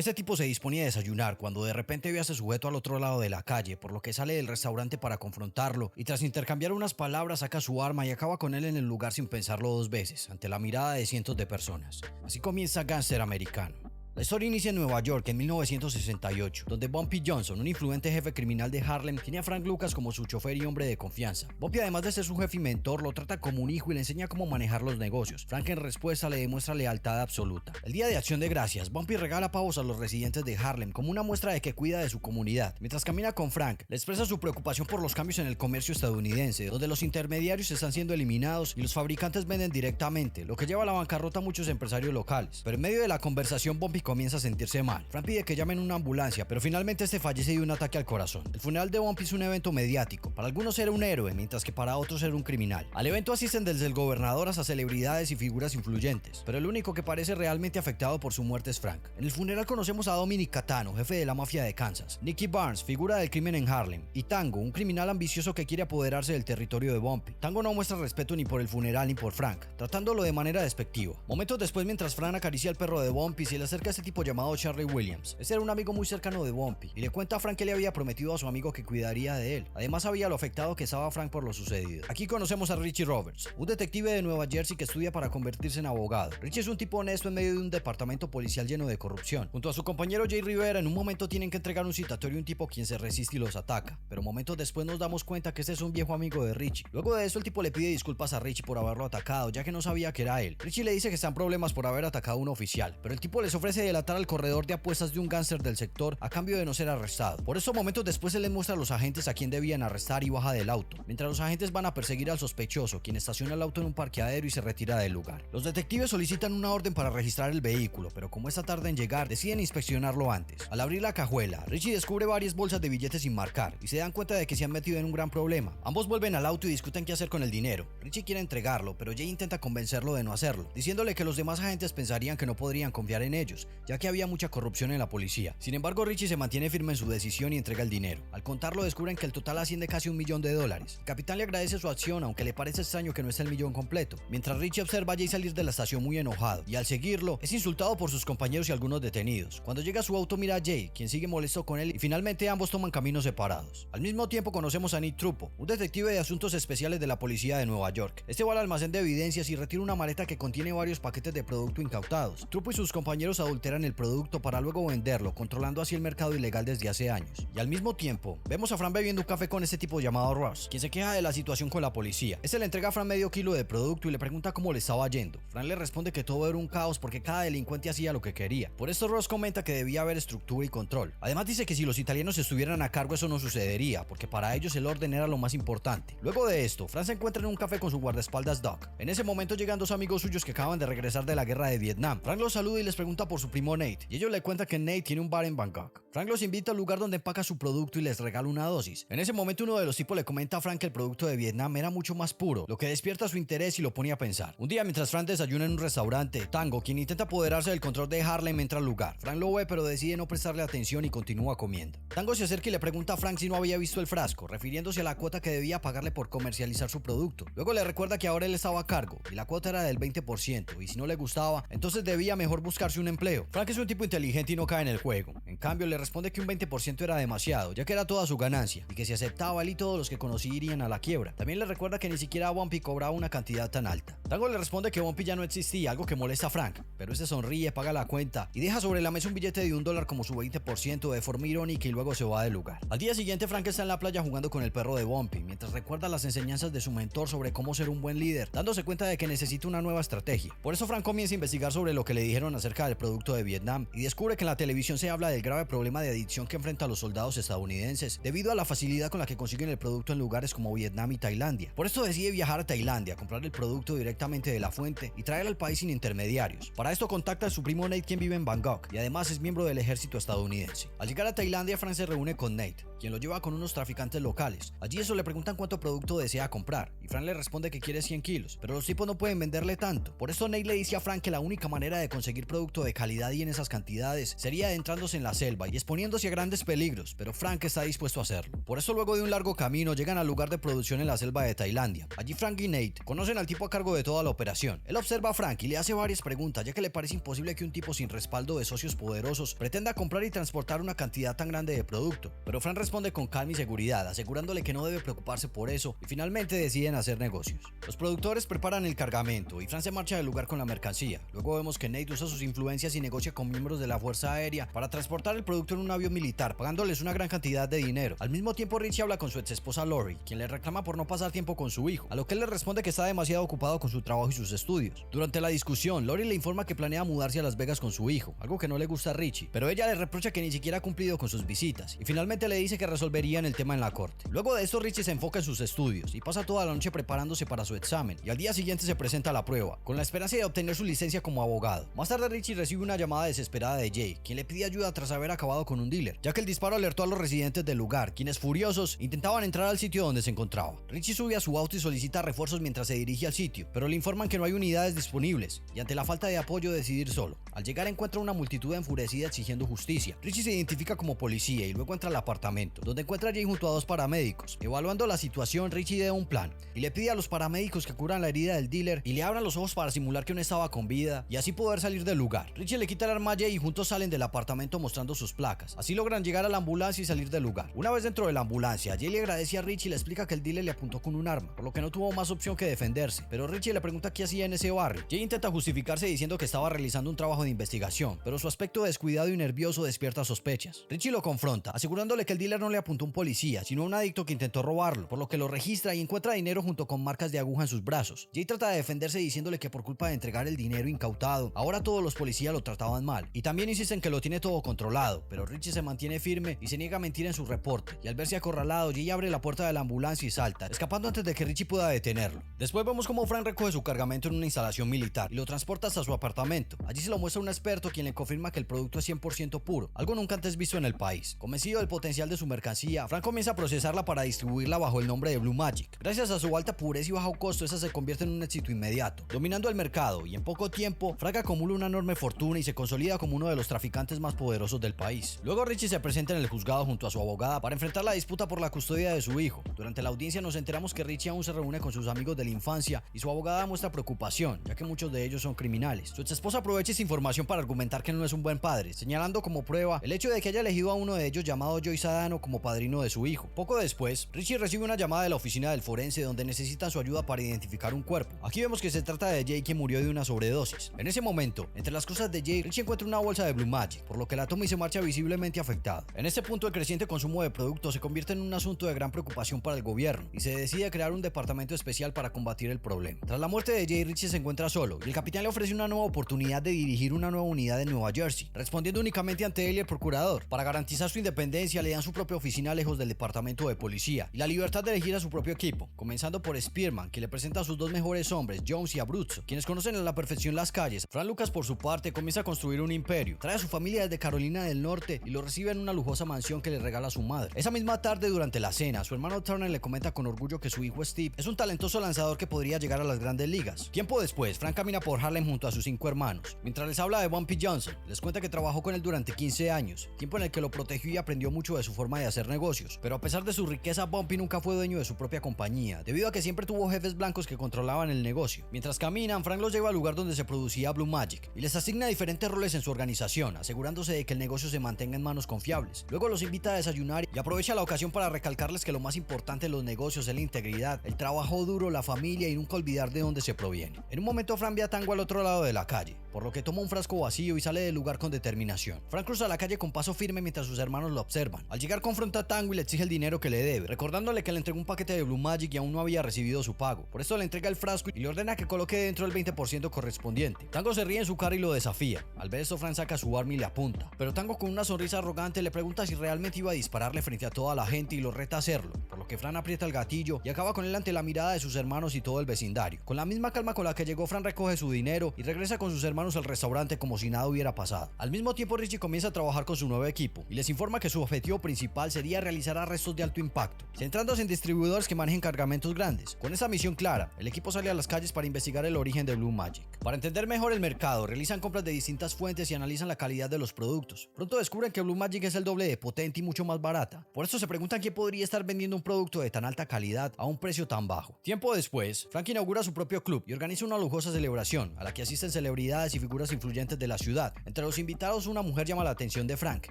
Este tipo se disponía a desayunar cuando de repente ve a ese sujeto al otro lado de la calle, por lo que sale del restaurante para confrontarlo y tras intercambiar unas palabras saca su arma y acaba con él en el lugar sin pensarlo dos veces, ante la mirada de cientos de personas. Así comienza Gángster Americano. La historia inicia en Nueva York en 1968, donde Bumpy Johnson, un influente jefe criminal de Harlem, tiene a Frank Lucas como su chofer y hombre de confianza. Bumpy, además de ser su jefe y mentor, lo trata como un hijo y le enseña cómo manejar los negocios. Frank en respuesta le demuestra lealtad absoluta. El día de Acción de Gracias, Bumpy regala pavos a los residentes de Harlem como una muestra de que cuida de su comunidad. Mientras camina con Frank, le expresa su preocupación por los cambios en el comercio estadounidense, donde los intermediarios están siendo eliminados y los fabricantes venden directamente, lo que lleva a la bancarrota a muchos empresarios locales. Pero en medio de la conversación, Bumpy comienza a sentirse mal. Frank pide que llamen una ambulancia, pero finalmente este fallece de un ataque al corazón. El funeral de Bumpy es un evento mediático. Para algunos era un héroe, mientras que para otros era un criminal. Al evento asisten desde el gobernador hasta celebridades y figuras influyentes, pero el único que parece realmente afectado por su muerte es Frank. En el funeral conocemos a Dominic Catano, jefe de la mafia de Kansas, Nicky Barnes, figura del crimen en Harlem, y Tango, un criminal ambicioso que quiere apoderarse del territorio de Bumpy. Tango no muestra respeto ni por el funeral ni por Frank, tratándolo de manera despectiva. Momentos después, mientras Frank acaricia al perro de Bumpy, se le acerca a este tipo llamado Charlie Williams. Este era un amigo muy cercano de Bumpy y le cuenta a Frank que le había prometido a su amigo que cuidaría de él. Además sabía lo afectado que estaba Frank por lo sucedido. Aquí conocemos a Richie Roberts, un detective de Nueva Jersey que estudia para convertirse en abogado. Richie es un tipo honesto en medio de un departamento policial lleno de corrupción. Junto a su compañero Jay Rivera, en un momento tienen que entregar un citatorio a un tipo quien se resiste y los ataca, pero momentos después nos damos cuenta que este es un viejo amigo de Richie. Luego de eso el tipo le pide disculpas a Richie por haberlo atacado, ya que no sabía que era él. Richie le dice que están problemas por haber atacado a un oficial, pero el tipo les ofrece delatar al corredor de apuestas de un gángster del sector a cambio de no ser arrestado. Por eso momentos después él les muestra a los agentes a quien debían arrestar y baja del auto, mientras los agentes van a perseguir al sospechoso, quien estaciona el auto en un parqueadero y se retira del lugar. Los detectives solicitan una orden para registrar el vehículo, pero como esta tarda en llegar, deciden inspeccionarlo antes. Al abrir la cajuela, Richie descubre varias bolsas de billetes sin marcar y se dan cuenta de que se han metido en un gran problema. Ambos vuelven al auto y discuten qué hacer con el dinero. Richie quiere entregarlo, pero Jay intenta convencerlo de no hacerlo, diciéndole que los demás agentes pensarían que no podrían confiar en ellos, ya que había mucha corrupción en la policía. Sin embargo, Richie se mantiene firme en su decisión y entrega el dinero. Al contarlo descubren que el total asciende casi $1 millón. El capitán le agradece su acción, aunque le parece extraño que no esté el millón completo, mientras Richie observa a Jay salir de la estación muy enojado, y al seguirlo, es insultado por sus compañeros y algunos detenidos. Cuando llega a su auto mira a Jay, quien sigue molesto con él, y finalmente ambos toman caminos separados. Al mismo tiempo conocemos a Nick Trupo, un detective de asuntos especiales de la policía de Nueva York. Este va al almacén de evidencias y retira una maleta que contiene varios paquetes de producto incautados. Trupo y sus compañeros adulteran el producto para luego venderlo, controlando así el mercado ilegal desde hace años. Y al mismo tiempo, vemos a Frank bebiendo un café con este tipo llamado Ross, quien se queja de la situación con la policía. Este le entrega a Frank medio kilo de producto y le pregunta cómo le estaba yendo. Frank le responde que todo era un caos porque cada delincuente hacía lo que quería. Por esto Ross comenta que debía haber estructura y control. Además dice que si los italianos estuvieran a cargo eso no sucedería, porque para ellos el orden era lo más importante. Luego de esto, Frank se encuentra en un café con su guardaespaldas Doc. En ese momento llegan dos amigos suyos que acaban de regresar de la guerra de Vietnam. Frank los saluda y les pregunta por su primo Nate, y ellos le cuentan que Nate tiene un bar en Bangkok. Frank los invita al lugar donde empaca su producto y les regala una dosis. En ese momento uno de los tipos le comenta a Frank que el producto de Vietnam era mucho más puro, lo que despierta su interés y lo pone a pensar. Un día mientras Frank desayuna en un restaurante, Tango, quien intenta apoderarse del control de Harlem, entra al lugar. Frank lo ve pero decide no prestarle atención y continúa comiendo. Tango se acerca y le pregunta a Frank si no había visto el frasco, refiriéndose a la cuota que debía pagarle por comercializar su producto. Luego le recuerda que ahora él estaba a cargo y la cuota era del 20% y si no le gustaba, entonces debía mejor buscarse un empleo. Frank es un tipo inteligente y no cae en el juego. En cambio le responde que un 20% era demasiado, ya que era toda su ganancia y que si aceptaba él y todos los que conocí irían a la quiebra. También le recuerda que ni siquiera Bumpy cobraba una cantidad tan alta. Tango le responde que Bumpy ya no existía, algo que molesta a Frank, pero este sonríe, paga la cuenta y deja sobre la mesa un billete de $1 como su 20% de forma irónica y luego se va del lugar. Al día siguiente Frank está en la playa jugando con el perro de Bumpy, mientras recuerda las enseñanzas de su mentor sobre cómo ser un buen líder, dándose cuenta de que necesita una nueva estrategia. Por eso Frank comienza a investigar sobre lo que le dijeron acerca del producto de Vietnam y descubre que en la televisión se habla del grave problema de adicción que enfrentan los soldados estadounidenses debido a la facilidad con la que consiguen el producto en lugares como Vietnam y Tailandia. Por esto decide viajar a Tailandia, comprar el producto directamente de la fuente y traer al país sin intermediarios. Para esto contacta a su primo Nate, quien vive en Bangkok y además es miembro del ejército estadounidense. Al llegar a Tailandia, Frank se reúne con Nate, quien lo lleva con unos traficantes locales. Allí eso le preguntan cuánto producto desea comprar y Frank le responde que quiere 100 kilos, pero los tipos no pueden venderle tanto. Por esto Nate le dice a Frank que la única manera de conseguir producto de calidad y en esas cantidades sería adentrándose en la selva y exponiéndose a grandes peligros, pero Frank está dispuesto a hacerlo. Por eso luego de un largo camino llegan al lugar de producción en la selva de Tailandia. Allí Frank y Nate conocen al tipo a cargo de toda la operación. Él observa a Frank y le hace varias preguntas, ya que le parece imposible que un tipo sin respaldo de socios poderosos pretenda comprar y transportar una cantidad tan grande de producto. Pero Frank responde con calma y seguridad, asegurándole que no debe preocuparse por eso, y finalmente deciden hacer negocios. Los productores preparan el cargamento y Frank se marcha del lugar con la mercancía. Luego vemos que Nate usa sus influencias y negocia con miembros de la Fuerza Aérea para transportar el producto en un avión militar, pagándoles una gran cantidad de dinero. Al mismo tiempo, Richie habla con su ex esposa Lori, quien le reclama por no pasar tiempo con su hijo, a lo que él le responde que está demasiado ocupado con su trabajo y sus estudios. Durante la discusión, Lori le informa que planea mudarse a Las Vegas con su hijo, algo que no le gusta a Richie, pero ella le reprocha que ni siquiera ha cumplido con sus visitas, y finalmente le dice que resolverían el tema en la corte. Luego de esto, Richie se enfoca en sus estudios y pasa toda la noche preparándose para su examen, y al día siguiente se presenta a la prueba, con la esperanza de obtener su licencia como abogado. Más tarde, Richie recibe una llamada desesperada de Jay, quien le pide ayuda tras haber acabado con un dealer, ya que el disparo alertó a los residentes del lugar, quienes furiosos intentaban entrar al sitio donde se encontraba. Richie sube a su auto y solicita refuerzos mientras se dirige al sitio, pero le informan que no hay unidades disponibles, y ante la falta de apoyo decide ir solo. Al llegar encuentra una multitud enfurecida exigiendo justicia. Richie se identifica como policía y luego entra al apartamento, donde encuentra a Jay junto a dos paramédicos. Evaluando la situación, Richie da un plan y le pide a los paramédicos que curan la herida del dealer y le abran los ojos para simular que aún estaba con vida y así poder salir del lugar. Richie le quita el arma a Jay y juntos salen del apartamento mostrando sus placas. Así logran llegar a la ambulancia y salir del lugar. Una vez dentro de la ambulancia, Jay le agradece a Richie y le explica que el dealer le apuntó con un arma, por lo que no tuvo más opción que defenderse. Pero Richie le pregunta qué hacía en ese barrio. Jay intenta justificarse diciendo que estaba realizando un trabajo de investigación, pero su aspecto descuidado y nervioso despierta sospechas. Richie lo confronta, asegurándole que el dealer no le apuntó a un policía, sino a un adicto que intentó robarlo, por lo que lo registra y encuentra dinero junto con marcas de aguja en sus brazos. Jay trata de defenderse diciéndole que por culpa de entregar el dinero incautado, ahora todos los policías lo trataban mal, y también insisten que lo tiene todo controlado, pero Richie se mantiene firme y se niega a mentir en su reporte, y al verse acorralado, Jay abre la puerta de la ambulancia y salta, escapando antes de que Richie pueda detenerlo. Después vemos cómo Frank recoge su cargamento en una instalación militar y lo transporta hasta su apartamento. Allí se lo muestra un experto quien le confirma que el producto es 100% puro, algo nunca antes visto en el país. Convencido del potencial de su mercancía, Frank comienza a procesarla para distribuirla bajo el nombre de Blue Magic. Gracias a su alta pureza y bajo costo, esa se convierte en un éxito inmediato, dominando el mercado, y en poco tiempo, Frank acumula una enorme fortuna y se consolida como uno de los traficantes más poderosos del país. Luego Richie se presenta en el juzgado junto a su abogada para enfrentar la disputa por la custodia de su hijo. Durante la audiencia nos enteramos que Richie aún se reúne con sus amigos de la infancia y su abogada muestra preocupación, ya que muchos de ellos son criminales. Su exesposa aprovecha esa información para argumentar que no es un buen padre, señalando como prueba el hecho de que haya elegido a uno de ellos llamado Joey Sadano como padrino de su hijo. Poco después, Richie recibe una llamada de la oficina del forense donde necesitan su ayuda para identificar un cuerpo. Aquí vemos que se trata de Jay, quien murió de una sobredosis. En ese momento, entre las cosas de Jay, Richie encuentra una bolsa de Blue Magic, por lo que la toma y se marcha visiblemente afectado. En este punto, el creciente consumo de productos se convierte en un asunto de gran preocupación para el gobierno y se decide crear un departamento especial para combatir el problema. Tras la muerte de Jay, Richie se encuentra solo y el capitán le ofrece una nueva oportunidad de dirigir una nueva unidad en Nueva Jersey, respondiendo únicamente ante él y el procurador. Para garantizar su independencia, le dan su propia oficina lejos del departamento de policía y la libertad de elegir a su propio equipo, comenzando por Spearman, que le presenta a sus dos mejores hombres, Jones y Abruzzo, quienes conocen a la perfección las calles. Frank Lucas, por su parte, comienza a construir un imperio. Trae a su familia desde Carolina del Norte y lo recibe en una lujosa mansión que le regala su madre. Esa misma tarde, durante la cena, su hermano Turner le comenta con orgullo que su hijo Steve es un talentoso lanzador que podría llegar a las grandes ligas. Tiempo después, Frank camina por Harlem junto a sus 5 hermanos. Mientras les habla de Bumpy Johnson, les cuenta que trabajó con él durante 15 años, tiempo en el que lo protegió y aprendió mucho de su forma de hacer negocios. Pero a pesar de su riqueza, Bumpy nunca fue dueño de su propia compañía, debido a que siempre tuvo jefes blancos que controlaban el negocio. Mientras caminan, Frank los lleva al lugar donde se producía Blue Magic y les asigna diferentes roles en su organización, asegurándose de que el negocio se mantenga en manos confiables. Luego los invita a desayunar y aprovecha la ocasión para recalcarles que lo más importante en los negocios es la integridad, el trabajo duro, la familia y nunca olvidar de dónde se proviene. En un momento, Frank ve a Tango al otro lado de la calle, por lo que toma un frasco vacío y sale del lugar con determinación. Frank cruza la calle con paso firme mientras sus hermanos lo observan. Al llegar, confronta a Tango y le exige el dinero que le debe, recordándole que le entregó un paquete de Blue Magic y aún no había recibido su pago. Por esto le entrega el frasco y le ordena que coloque dentro el 20% correspondiente. Tango se ríe en su cara y lo desafía. Al ver esto, Frank saca su arma y le apunta, pero Tango, con una sonrisa arrogante, le pregunta si realmente iba a dispararle frente a toda la gente y lo reta a hacerlo, por lo que Frank aprieta el gatillo y acaba con él ante la mirada de sus hermanos y todo el vecindario. Con la misma calma con la que llegó, Frank recoge su dinero y regresa con sus hermanos al restaurante como si nada hubiera pasado. Al mismo tiempo, Richie comienza a trabajar con su nuevo equipo y les informa que su objetivo principal sería realizar arrestos de alto impacto, centrándose en distribuidores que manejen cargamentos grandes. Con esa misión clara, el equipo sale a las calles para investigar el origen de Blue Magic. Para entender mejor el mercado, realizan compras de distintas fuentes y analizan la calidad de los productos. Pronto descubren que Blue Magic es el doble de potente y mucho más barata. Por eso se preguntan quién podría estar vendiendo un producto de tan alta calidad a un precio tan bajo. Tiempo después, Frank inaugura su propio club y organiza una lujosa celebración a la que asisten celebridades y figuras influyentes de la ciudad. Entre los invitados, una mujer llama la atención de Frank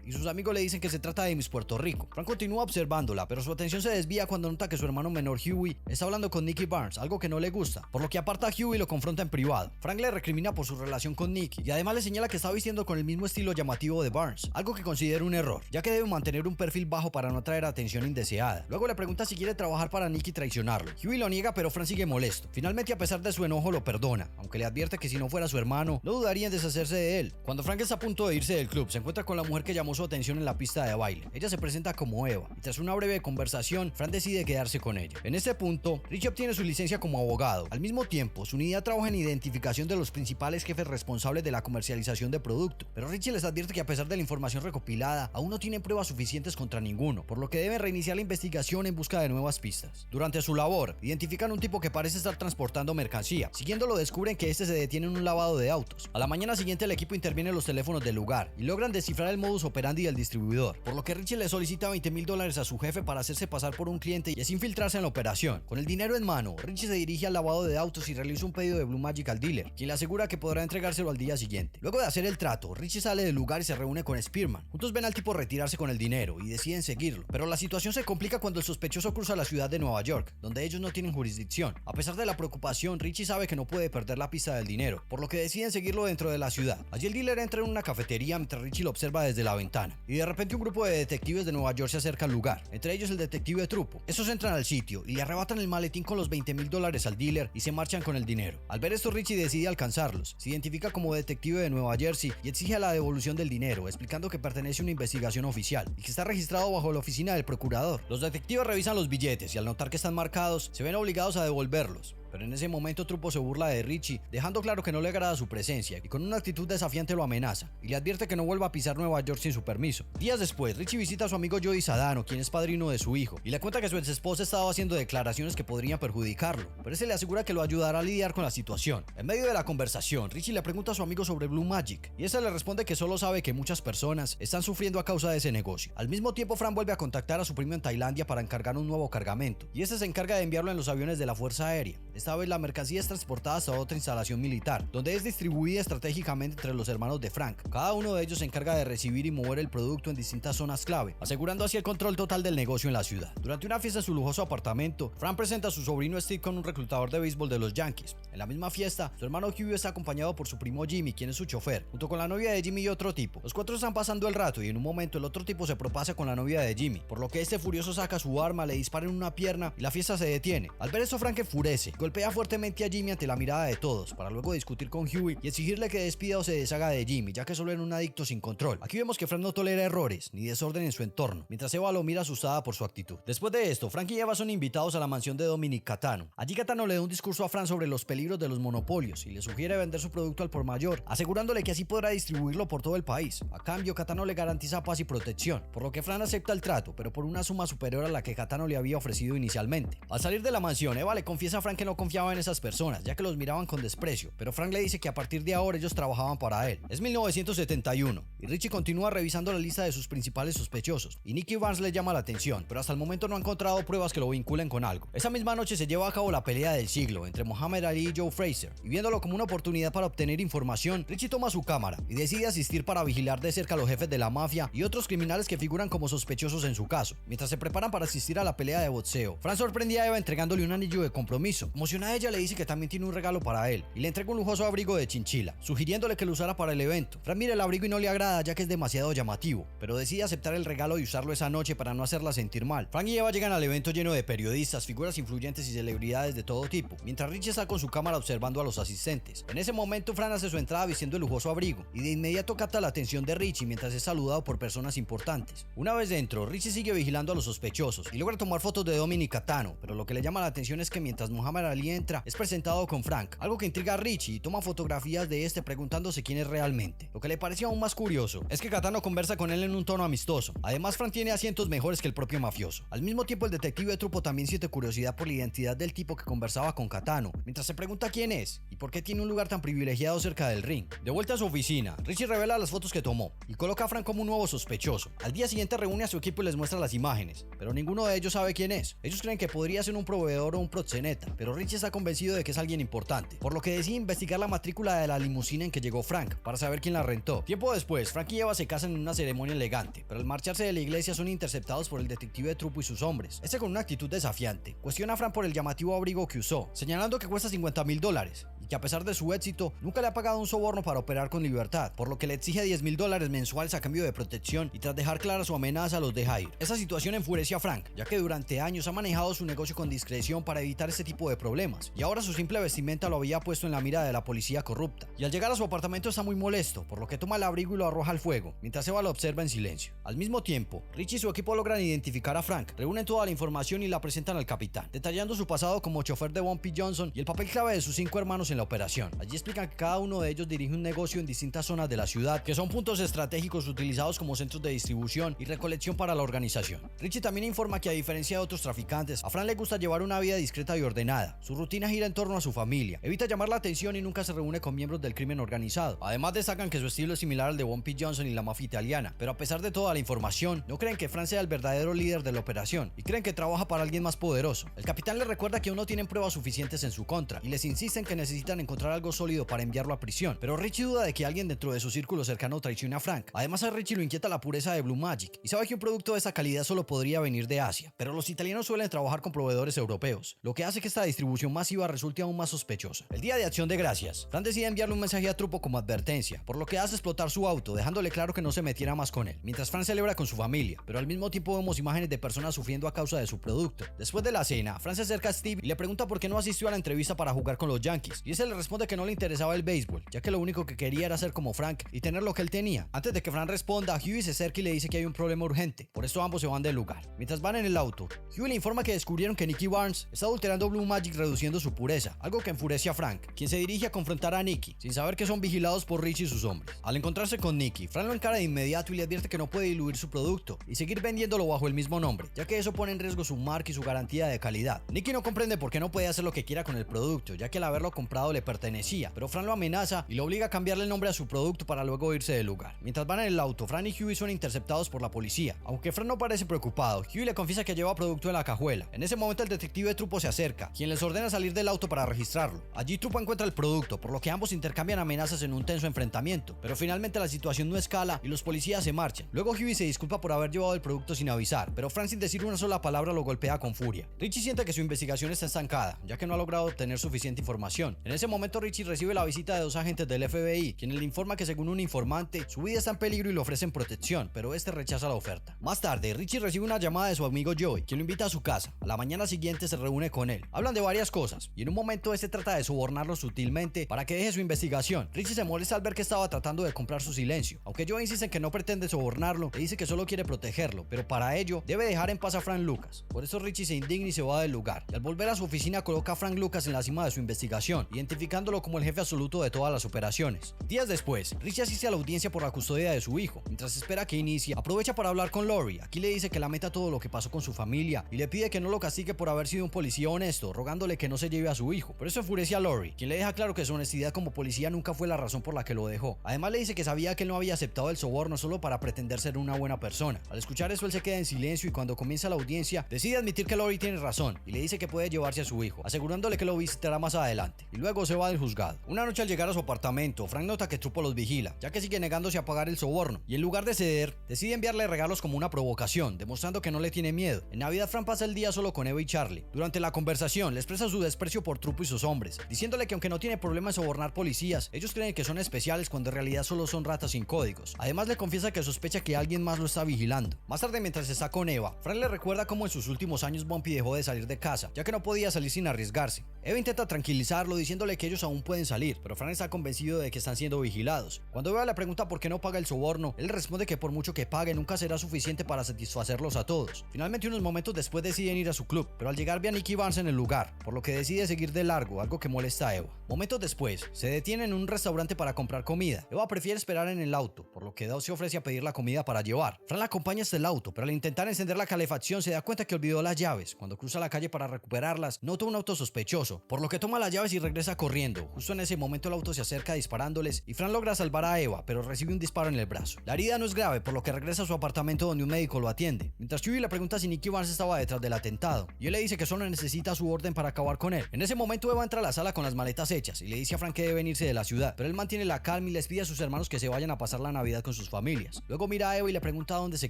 y sus amigos le dicen que se trata de Miss Puerto Rico. Frank continúa observándola, pero su atención se desvía cuando nota que su hermano menor Huey está hablando con Nicky Barnes, algo que no le gusta, por lo que aparta a Huey y lo confronta en privado. Frank le recrimina por su relación con Nicky y además le señala que está vistiendo con el mismo estilo llamativo de Barnes, algo que considera un error, ya que debe mantener un perfil bajo para no atraer atención indeseada. Luego le pregunta si quiere trabajar para Nicky y traicionarlo. Huey lo niega, pero Frank sigue molesto. Finalmente, a pesar de su enojo, lo perdona, aunque le advierte que si no fuera su hermano, no dudaría en deshacerse de él. Cuando Frank está a punto de irse del club, se encuentra con la mujer que llamó su atención en la pista de baile. Ella se presenta como Eva, y tras una breve conversación, Frank decide quedarse con ella. En este punto, Richie obtiene su licencia como abogado. Al mismo tiempo, su unidad trabaja en identificación de los principales jefes responsables de la comercialización de producto, pero Richie les advierte que a pesar de la información recopilada, aún no tienen pruebas suficientes contra ninguno, por lo que deben reiniciar la investigación en busca de nuevas pistas. Durante su labor, identifican un tipo que parece estar transportando mercancía. Siguiéndolo, descubren que este se detiene en un lavado de autos. A la mañana siguiente, el equipo interviene en los teléfonos del lugar y logran descifrar el modus operandi del distribuidor, por lo que Richie le solicita $20,000 a su jefe para hacerse pasar por un cliente y así infiltrarse en la operación. Con el dinero en mano, Richie se dirige al lavado de autos y realiza un pedido de Blue Magic al dealer, quien le asegura que podrá entregárselo al día siguiente. Luego de hacer el trato, Richie sale del lugar y se reúne con Spearman. Juntos ven al tipo retirarse con el dinero y deciden seguirlo, pero la situación se complica cuando el sospechoso cruza la ciudad de Nueva York, donde ellos no tienen jurisdicción. A pesar de la preocupación, Richie sabe que no puede perder la pista del dinero, por lo que deciden seguirlo dentro de la ciudad. Allí el dealer entra en una cafetería mientras Richie lo observa desde la ventana, y de repente un grupo de detectives de Nueva York se acerca al lugar, entre ellos el detective Trupo. Estos entran al sitio y le arrebatan el maletín con los $20,000 al dealer y se marchan con el dinero. Al ver esto, Richie decide alcanzarlos, se identifica como detective de Nueva Jersey y exige la devolución del dinero, explicando que pertenece a una investigación oficial y que está registrado bajo la oficina del procurador. Los detectives revisan los billetes y al notar que están marcados, se ven obligados a devolverlos. Pero en ese momento Trupo se burla de Richie, dejando claro que no le agrada su presencia y con una actitud desafiante lo amenaza y le advierte que no vuelva a pisar Nueva York sin su permiso. Días después, Richie visita a su amigo Joey Sadano, quien es padrino de su hijo, y le cuenta que su ex esposa estaba haciendo declaraciones que podrían perjudicarlo, pero ese le asegura que lo ayudará a lidiar con la situación. En medio de la conversación, Richie le pregunta a su amigo sobre Blue Magic, y ese le responde que solo sabe que muchas personas están sufriendo a causa de ese negocio. Al mismo tiempo, Frank vuelve a contactar a su primo en Tailandia para encargar un nuevo cargamento, y este se encarga de enviarlo en los aviones de la Fuerza Aérea. Esta vez la mercancía es transportada hasta otra instalación militar, donde es distribuida estratégicamente entre los hermanos de Frank. Cada uno de ellos se encarga de recibir y mover el producto en distintas zonas clave, asegurando así el control total del negocio en la ciudad. Durante una fiesta en su lujoso apartamento, Frank presenta a su sobrino Steve con un reclutador de béisbol de los Yankees. En la misma fiesta, su hermano Huey está acompañado por su primo Jimmy, quien es su chofer, junto con la novia de Jimmy y otro tipo. Los cuatro están pasando el rato y en un momento el otro tipo se propasa con la novia de Jimmy, por lo que este furioso saca su arma, le dispara en una pierna y la fiesta se detiene. Al ver esto, Frank enfurece, golpea fuertemente a Jimmy ante la mirada de todos, para luego discutir con Huey y exigirle que despida o se deshaga de Jimmy, ya que solo era un adicto sin control. Aquí vemos que Frank no tolera errores ni desorden en su entorno, mientras Eva lo mira asustada por su actitud. Después de esto, Frank y Eva son invitados a la mansión de Dominic Catano. Allí Catano le da un discurso a Frank sobre los peligros de los monopolios y le sugiere vender su producto al por mayor, asegurándole que así podrá distribuirlo por todo el país. A cambio, Catano le garantiza paz y protección, por lo que Frank acepta el trato, pero por una suma superior a la que Catano le había ofrecido inicialmente. Al salir de la mansión, Eva le confiesa a Frank que no confiaba en esas personas, ya que los miraban con desprecio, pero Frank le dice que a partir de ahora ellos trabajaban para él. Es 1971 y Richie continúa revisando la lista de sus principales sospechosos y Nicky Barnes le llama la atención, pero hasta el momento no ha encontrado pruebas que lo vinculen con algo. Esa misma noche se lleva a cabo la pelea del siglo entre Muhammad Ali y Joe Frazier, y viéndolo como una oportunidad para obtener información, Richie toma su cámara y decide asistir para vigilar de cerca a los jefes de la mafia y otros criminales que figuran como sospechosos en su caso. Mientras se preparan para asistir a la pelea de boxeo, Frank sorprende a Eva entregándole un anillo de compromiso. Emocionada, ella le dice que también tiene un regalo para él y le entrega un lujoso abrigo de chinchila, sugiriéndole que lo usara para el evento. Frank mira el abrigo y no le agrada, ya que es demasiado llamativo, pero decide aceptar el regalo y usarlo esa noche para no hacerla sentir mal. Frank y Eva llegan al evento lleno de periodistas, figuras influyentes y celebridades de todo tipo, mientras Richie está con su cámara observando a los asistentes. En ese momento, Frank hace su entrada vistiendo el lujoso abrigo y de inmediato capta la atención de Richie mientras es saludado por personas importantes. Una vez dentro, Richie sigue vigilando a los sospechosos y logra tomar fotos de Dominic Catano, pero lo que le llama la atención es que mientras Muhammad Ali y entra, es presentado con Frank, algo que intriga a Richie y toma fotografías de este preguntándose quién es realmente. Lo que le parecía aún más curioso es que Katano conversa con él en un tono amistoso. Además, Frank tiene asientos mejores que el propio mafioso. Al mismo tiempo, el detective Trupo también siente curiosidad por la identidad del tipo que conversaba con Katano, mientras se pregunta quién es y por qué tiene un lugar tan privilegiado cerca del ring. De vuelta a su oficina, Richie revela las fotos que tomó y coloca a Frank como un nuevo sospechoso. Al día siguiente reúne a su equipo y les muestra las imágenes, pero ninguno de ellos sabe quién es. Ellos creen que podría ser un proveedor o un proxeneta, pero Richie está convencido de que es alguien importante, por lo que decide investigar la matrícula de la limusina en que llegó Frank para saber quién la rentó. Tiempo después, Frank y Eva se casan en una ceremonia elegante, pero al marcharse de la iglesia son interceptados por el detective Trupo y sus hombres. Este, con una actitud desafiante, cuestiona a Frank por el llamativo abrigo que usó, señalando que cuesta $50,000 y que a pesar de su éxito nunca le ha pagado un soborno para operar con libertad, por lo que le exige $10,000 mensuales a cambio de protección y tras dejar clara su amenaza los deja ir. Esa situación enfurece a Frank, ya que durante años ha manejado su negocio con discreción para evitar este tipo de problemas, y ahora su simple vestimenta lo había puesto en la mira de la policía corrupta. Y al llegar a su apartamento está muy molesto, por lo que toma el abrigo y lo arroja al fuego, mientras Eva lo observa en silencio. Al mismo tiempo, Richie y su equipo logran identificar a Frank, reúnen toda la información y la presentan al capitán, detallando su pasado como chofer de Bumpy Johnson y el papel clave de sus 5 hermanos en la operación. Allí explican que cada uno de ellos dirige un negocio en distintas zonas de la ciudad, que son puntos estratégicos utilizados como centros de distribución y recolección para la organización. Richie también informa que, a diferencia de otros traficantes, a Frank le gusta llevar una vida discreta y ordenada. Su rutina gira en torno a su familia, evita llamar la atención y nunca se reúne con miembros del crimen organizado. Además, destacan que su estilo es similar al de Bumpy Johnson y la mafia italiana, pero a pesar de toda la información, no creen que Frank sea el verdadero líder de la operación y creen que trabaja para alguien más poderoso. El capitán les recuerda que aún no tienen pruebas suficientes en su contra y les insisten que necesitan encontrar algo sólido para enviarlo a prisión, pero Richie duda de que alguien dentro de su círculo cercano traicione a Frank. Además, a Richie lo inquieta la pureza de Blue Magic y sabe que un producto de esa calidad solo podría venir de Asia, pero los italianos suelen trabajar con proveedores europeos, lo que hace que esta distribución masiva resulte aún más sospechosa. El día de Acción de Gracias, Frank decide enviarle un mensaje a Trupo como advertencia, por lo que hace explotar su auto, dejándole claro que no se metiera más con él, mientras Frank celebra con su familia, pero al mismo tiempo vemos imágenes de personas sufriendo a causa de su producto. Después de la cena, Frank se acerca a Steve y le pregunta por qué no asistió a la entrevista para jugar con los Yankees, y ese le responde que no le interesaba el béisbol, ya que lo único que quería era ser como Frank y tener lo que él tenía. Antes de que Frank responda, Huey se acerca y le dice que hay un problema urgente, por esto ambos se van del lugar. Mientras van en el auto, Huey le informa que descubrieron que Nicky Barnes está adulterando Blue Magic reduciendo su pureza, algo que enfurece a Frank, quien se dirige a confrontar a Nicky, sin saber que son vigilados por Richie y sus hombres. Al encontrarse con Nicky, Frank lo encara de inmediato y le advierte que no puede diluir su producto y seguir vendiéndolo bajo el mismo nombre, ya que eso pone en riesgo su marca y su garantía de calidad. Nicky no comprende por qué no puede hacer lo que quiera con el producto, ya que al haberlo comprado le pertenecía, pero Frank lo amenaza y lo obliga a cambiarle el nombre a su producto para luego irse del lugar. Mientras van en el auto, Frank y Huey son interceptados por la policía. Aunque Frank no parece preocupado, Huey le confiesa que lleva producto en la cajuela. En ese momento el detective Trupo se acerca, quien les ordena salir del auto para registrarlo. Allí Trupo encuentra el producto, por lo que ambos intercambian amenazas en un tenso enfrentamiento, pero finalmente la situación no escala y los policías se marchan. Luego Huey se disculpa por haber llevado el producto sin avisar, pero Frank, sin decir una sola palabra, lo golpea con furia. Richie siente que su investigación está estancada, ya que no ha logrado obtener suficiente información. En ese momento Richie recibe la visita de 2 agentes del FBI, quienes le informan que, según un informante, su vida está en peligro y le ofrecen protección, pero este rechaza la oferta. Más tarde, Richie recibe una llamada de su amigo Joey, quien lo invita a su casa. A la mañana siguiente se reúne con él. Hablan de varias cosas, y en un momento este trata de sobornarlo sutilmente para que deje su investigación. Richie se molesta al ver que estaba tratando de comprar su silencio. Aunque Joey insiste en que no pretende sobornarlo, le dice que solo quiere protegerlo, pero para ello debe dejar en paz a Frank Lucas. Por eso Richie se indigna y se va del lugar. Y al volver a su oficina coloca a Frank Lucas en la cima de su investigación, identificándolo como el jefe absoluto de todas las operaciones. Días después, Richie asiste a la audiencia por la custodia de su hijo. Mientras espera que inicie, aprovecha para hablar con Lori. Aquí le dice que lamenta todo lo que pasó con su familia y le pide que no lo castigue por haber sido un policía honesto, rogándole que no se lleve a su hijo. Por eso enfurece a Lori, quien le deja claro que su honestidad como policía nunca fue la razón por la que lo dejó. Además le dice que sabía que él no había aceptado el soborno solo para pretender ser una buena persona. Al escuchar eso, él se queda en silencio y cuando comienza la audiencia decide admitir que Lori tiene razón y le dice que puede llevarse a su hijo, asegurándole que lo visitará más adelante, y luego se va del juzgado. Una noche, al llegar a su apartamento, Frank nota que Trupo los vigila, ya que sigue negándose a pagar el soborno, y en lugar de ceder, decide enviarle regalos como una provocación, demostrando que no le tiene miedo. En Navidad, Frank pasa el día solo con Eva y Charlie. Durante la conversación, le expresa su desprecio por Trupo y sus hombres, diciéndole que aunque no tiene problema en sobornar policías, ellos creen que son especiales cuando en realidad solo son ratas sin códigos. Además, le confiesa que sospecha que alguien más lo está vigilando. Más tarde, mientras está con Eva, Frank le recuerda cómo en sus últimos años Bumpy dejó de salir de casa, ya que no podía salir sin arriesgarse. Eva intenta tranquilizarlo diciendo diciéndole que ellos aún pueden salir, pero Frank está convencido de que están siendo vigilados. Cuando Eva le pregunta por qué no paga el soborno, él responde que por mucho que pague nunca será suficiente para satisfacerlos a todos. Finalmente, unos momentos después deciden ir a su club, pero al llegar ve a Nicky Barnes en el lugar, por lo que decide seguir de largo, algo que molesta a Eva. Momentos después, se detiene en un restaurante para comprar comida. Eva prefiere esperar en el auto, por lo que Dao se ofrece a pedir la comida para llevar. Frank la acompaña hasta el auto, pero al intentar encender la calefacción se da cuenta que olvidó las llaves. Cuando cruza la calle para recuperarlas, nota un auto sospechoso, por lo que toma las llaves y regresa corriendo. Justo en ese momento el auto se acerca disparándoles y Frank logra salvar a Eva, pero recibe un disparo en el brazo. La herida no es grave, por lo que regresa a su apartamento donde un médico lo atiende. Mientras Chewie le pregunta si Nicky Barnes estaba detrás del atentado, y él le dice que solo necesita su orden para acabar con él. En ese momento Eva entra a la sala con las maletas hechas y le dice a Frank que debe irse de la ciudad, pero él mantiene la calma y les pide a sus hermanos que se vayan a pasar la Navidad con sus familias. Luego mira a Eva y le pregunta a dónde se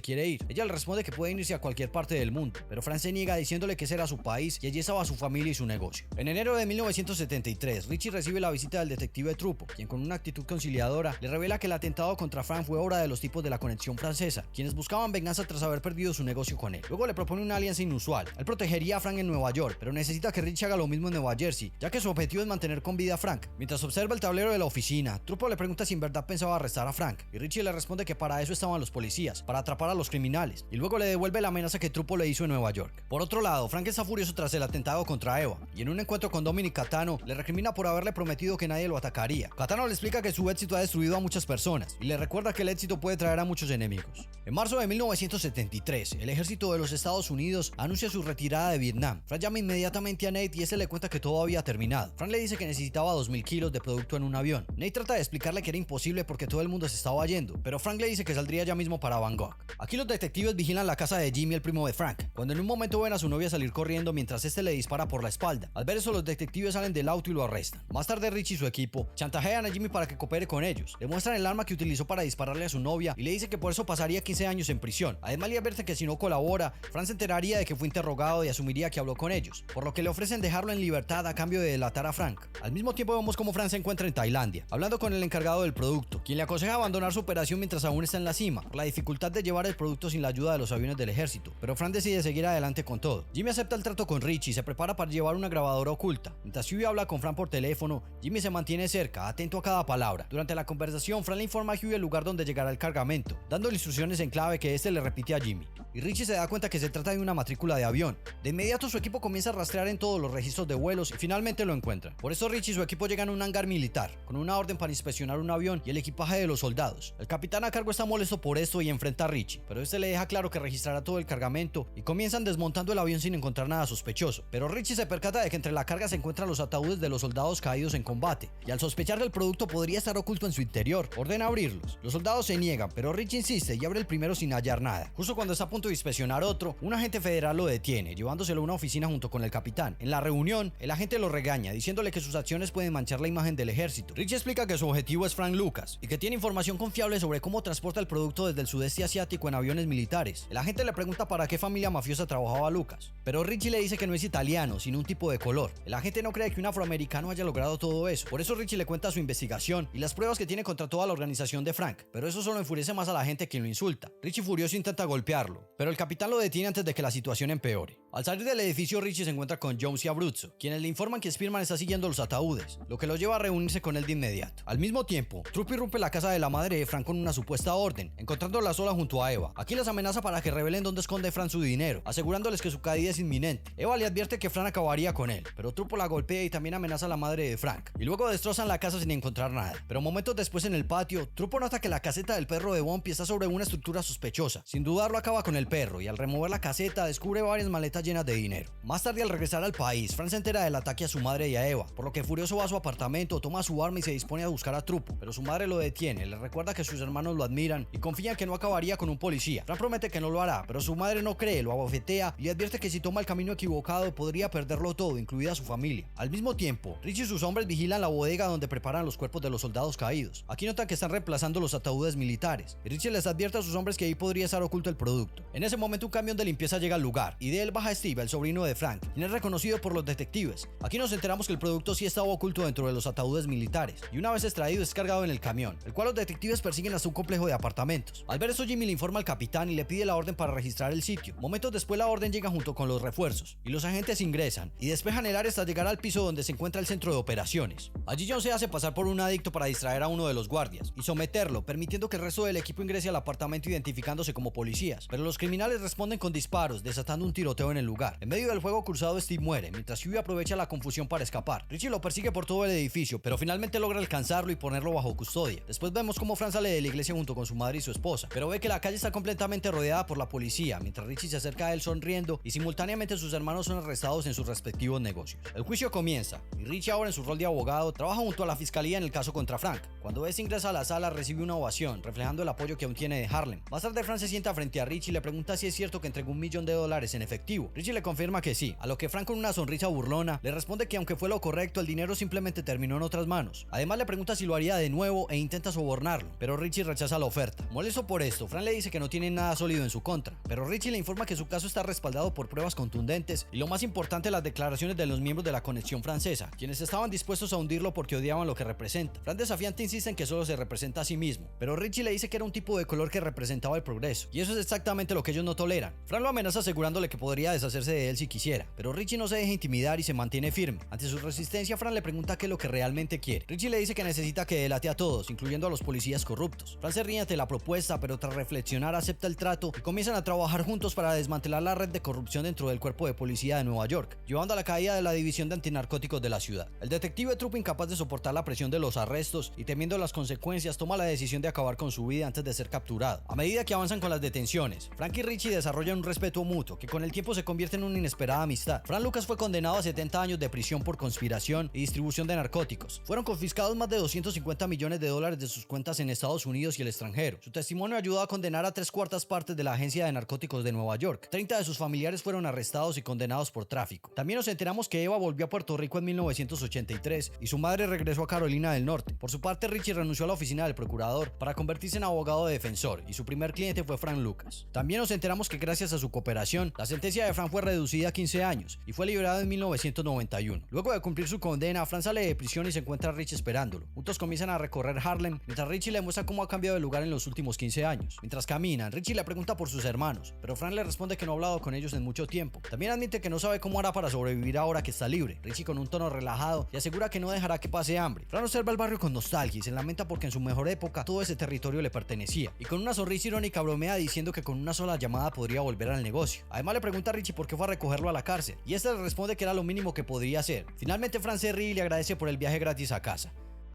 quiere ir. Ella le responde que pueden irse a cualquier parte del mundo, pero Frank se niega diciéndole que ese era su país y allí estaba su familia y su negocio. En enero de 1973, Richie recibe la visita del detective Trupo, quien con una actitud conciliadora le revela que el atentado contra Frank fue obra de los tipos de la conexión francesa, quienes buscaban venganza tras haber perdido su negocio con él. Luego le propone una alianza inusual. Él protegería a Frank en Nueva York, pero necesita que Richie haga lo mismo en Nueva Jersey, ya que su objetivo es mantener con vida a Frank. Mientras observa el tablero de la oficina, Trupo le pregunta si en verdad pensaba arrestar a Frank, y Richie le responde que para eso estaban los policías, para atrapar a los criminales, y luego le devuelve la amenaza que Trupo le hizo en Nueva York. Por otro lado, Frank está furioso tras el atentado contra Eva, y en un encuentro con Dominic Catano, le recrimina por haberle prometido que nadie lo atacaría. Catano le explica que su éxito ha destruido a muchas personas, y le recuerda que el éxito puede traer a muchos enemigos. En marzo de 1973, el ejército de los Estados Unidos anuncia su retirada de Vietnam. Frank llama inmediatamente a Nate y ese le cuenta que todo había terminado. Frank le dice que necesitaba 2000 kilos de producto en un avión. Nate trata de explicarle que era imposible porque todo el mundo se estaba yendo, pero Frank le dice que saldría ya mismo para Bangkok. Aquí los detectives vigilan la casa de Jimmy, el primo de Frank, cuando en un momento ven a su novia salir corriendo mientras este le dispara por la espalda. Al ver eso, los detectives salen del auto y lo arrestan. Más tarde, Richie y su equipo chantajean a Jimmy para que coopere con ellos. Le muestran el arma que utilizó para dispararle a su novia y le dice que por eso pasaría 15 años en prisión. Además, le advierte que si no colabora, Frank se enteraría de que fue interrogado y asumiría que habló con ellos, por lo que le ofrecen dejarlo en libertad a cambio de delatar a Frank. Al mismo tiempo vemos cómo Frank se encuentra en Tailandia, hablando con el encargado del producto, quien le aconseja abandonar su operación mientras aún está en la cima, por la dificultad de llevar el producto sin la ayuda de los aviones del ejército, pero Frank decide seguir adelante con todo. Jimmy acepta el trato con Richie y se prepara para llevar una grabadora oculta. Mientras Huey habla con Frank por teléfono, Jimmy se mantiene cerca, atento a cada palabra. Durante la conversación, Frank le informa a Huey el lugar donde llegará el cargamento, dándole instrucciones en clave que este le repite a Jimmy. Y Richie se da cuenta que se trata de una matrícula de avión. De inmediato su equipo comienza a rastrear en todos los registros de vuelos y finalmente lo encuentran. Por eso Richie y su equipo llegan a un hangar militar, con una orden para inspeccionar un avión y el equipaje de los soldados. El capitán a cargo está molesto por esto y enfrenta a Richie, pero este le deja claro que registrará todo el cargamento y comienzan desmontando el avión sin encontrar nada sospechoso. Pero Richie se percata de que entre la carga se encuentran los ataúdes de los soldados caídos en combate, y al sospechar que el producto podría estar oculto en su interior, ordena abrirlos. Los soldados se niegan, pero Richie insiste y abre el primero sin hallar nada. Justo cuando está a punto de inspeccionar otro, un agente federal lo detiene, llevándoselo a una oficina junto con el capitán. En la reunión, el agente lo regaña, diciéndole que sus acciones pueden manchar la imagen del ejército. Richie explica que su objetivo es Frank Lucas y que tiene información confiable sobre cómo transporta el producto desde el sudeste asiático en aviones militares. El agente le pregunta para qué familia mafiosa trabajaba Lucas, pero Richie le dice que no es italiano, sino un tipo de color. El agente no cree que un afroamericano haya logrado todo eso, por eso Richie le cuenta su investigación y las pruebas que tiene contra toda la organización de Frank, pero eso solo enfurece más a la gente quien lo insulta. Richie furioso intenta golpearlo, pero el capitán lo detiene antes de que la situación empeore. Al salir del edificio, Richie se encuentra con Jones y Abruzzo, quienes le informan que Spearman está siguiendo los ataúdes, lo que lo lleva a reunirse con él de inmediato. Al mismo tiempo, Trupp irrumpe la casa de la madre de Frank con una supuesta orden, encontrándola sola junto a Eva. Aquí les amenaza para que revelen dónde esconde Frank su dinero, asegurándoles que su caída es inminente. Eva le advierte que Frank acabaría con él, pero Trupp la golpea y también amenaza a la madre de Frank, y luego destrozan la casa sin encontrar nada. Pero momentos después en el patio, Trupp nota que la caseta del perro de Bumpy está sobre una estructura sospechosa. Sin dudarlo acaba con el perro y al remover la caseta descubre varias maletas llenas de dinero. Más tarde, al regresar al país, Frank se entera del ataque a su madre y a Eva, por lo que furioso va a su apartamento, toma su arma y se dispone a buscar a Trupo, pero su madre lo detiene, le recuerda que sus hermanos lo admiran y confían que no acabaría con un policía. Frank promete que no lo hará, pero su madre no cree, lo abofetea y le advierte que si toma el camino equivocado podría perderlo todo, incluida su familia. Al mismo tiempo, Richie y sus hombres vigilan la bodega donde preparan los cuerpos de los soldados caídos. Aquí notan que están reemplazando los ataúdes militares y Richie les advierte a sus hombres que ahí podría estar oculto el producto. En ese momento un camión de limpieza llega al lugar y de él baja a Steve, el sobrino de Frank, quien es reconocido por los detectives. Aquí nos enteramos que el producto sí estaba oculto dentro de los ataúdes militares, y una vez extraído es cargado en el camión, el cual los detectives persiguen hasta un complejo de apartamentos. Al ver esto, Jimmy le informa al capitán y le pide la orden para registrar el sitio. Momentos después la orden llega junto con los refuerzos, y los agentes ingresan y despejan el área hasta llegar al piso donde se encuentra el centro de operaciones. Allí John se hace pasar por un adicto para distraer a uno de los guardias y someterlo, permitiendo que el resto del equipo ingrese al apartamento identificándose como policías, pero los criminales responden con disparos, desatando un tiroteo en el lugar. En medio del fuego cruzado, Steve muere, mientras Huey aprovecha la confusión para escapar. Richie lo persigue por todo el edificio, pero finalmente logra alcanzarlo y ponerlo bajo custodia. Después vemos cómo Fran sale de la iglesia junto con su madre y su esposa, pero ve que la calle está completamente rodeada por la policía, mientras Richie se acerca a él sonriendo y simultáneamente sus hermanos son arrestados en sus respectivos negocios. El juicio comienza y Richie, ahora en su rol de abogado, trabaja junto a la fiscalía en el caso contra Frank. Cuando este ingresa a la sala, recibe una ovación, reflejando el apoyo que aún tiene de Harlem. Más tarde, Frank se sienta frente a Richie y le pregunta si es cierto que entregó $1 millón en efectivo. Richie le confirma que sí, a lo que Frank, con una sonrisa burlona, le responde que aunque fue lo correcto, el dinero simplemente terminó en otras manos. Además, le pregunta si lo haría de nuevo e intenta sobornarlo, pero Richie rechaza la oferta. Molesto por esto, Frank le dice que no tiene nada sólido en su contra, pero Richie le informa que su caso está respaldado por pruebas contundentes y, lo más importante, las declaraciones de los miembros de la conexión francesa, quienes estaban dispuestos a hundirlo porque odiaban lo que representa. Frank desafiante insiste en que solo se representa a sí mismo, pero Richie le dice que era un tipo de color que representaba el progreso, y eso es exactamente lo que ellos no toleran. Frank lo amenaza asegurándole que podría deshacerse de él si quisiera, pero Richie no se deja intimidar y se mantiene firme. Ante su resistencia, Frank le pregunta qué es lo que realmente quiere. Richie le dice que necesita que delate a todos, incluyendo a los policías corruptos. Frank se ríe ante la propuesta, pero tras reflexionar acepta el trato y comienzan a trabajar juntos para desmantelar la red de corrupción dentro del cuerpo de policía de Nueva York, llevando a la caída de la división de antinarcóticos de la ciudad. El detective Trupp, incapaz de soportar la presión de los arrestos y temiendo las consecuencias, toma la decisión de acabar con su vida antes de ser capturado. A medida que avanzan con las detenciones, Frank y Richie desarrollan un respeto mutuo que con el tiempo se convierte en una inesperada amistad. Frank Lucas fue condenado a 70 años de prisión por conspiración y distribución de narcóticos. Fueron confiscados más de $250 millones de sus cuentas en Estados Unidos y el extranjero. Su testimonio ayudó a condenar a 3/4 partes de la agencia de narcóticos de Nueva York. 30 de sus familiares fueron arrestados y condenados por tráfico. También nos enteramos que Eva volvió a Puerto Rico en 1983 y su madre regresó a Carolina del Norte. Por su parte, Richie renunció a la oficina del procurador para convertirse en abogado defensor y su primer cliente fue Frank Lucas. También nos enteramos que gracias a su cooperación, la sentencia de Frank fue reducida a 15 años y fue liberado en 1991. Luego de cumplir su condena, Frank sale de prisión y se encuentra a Richie esperándolo. Juntos comienzan a recorrer Harlem, mientras Richie le muestra cómo ha cambiado de lugar en los últimos 15 años. Mientras caminan, Richie le pregunta por sus hermanos, pero Frank le responde que no ha hablado con ellos en mucho tiempo. También admite que no sabe cómo hará para sobrevivir ahora que está libre. Richie, con un tono relajado, le asegura que no dejará que pase hambre. Frank observa el barrio con nostalgia y se lamenta porque en su mejor época todo ese territorio le pertenecía, y con una sonrisa irónica bromea diciendo que con una sola llamada podría volver al negocio. Además, le pregunta a Richie por qué fue a recogerlo a la cárcel, y este le responde que era lo mínimo que podría hacer. Finalmente, Frank se ríe y le agradece por el viaje gratis a casa.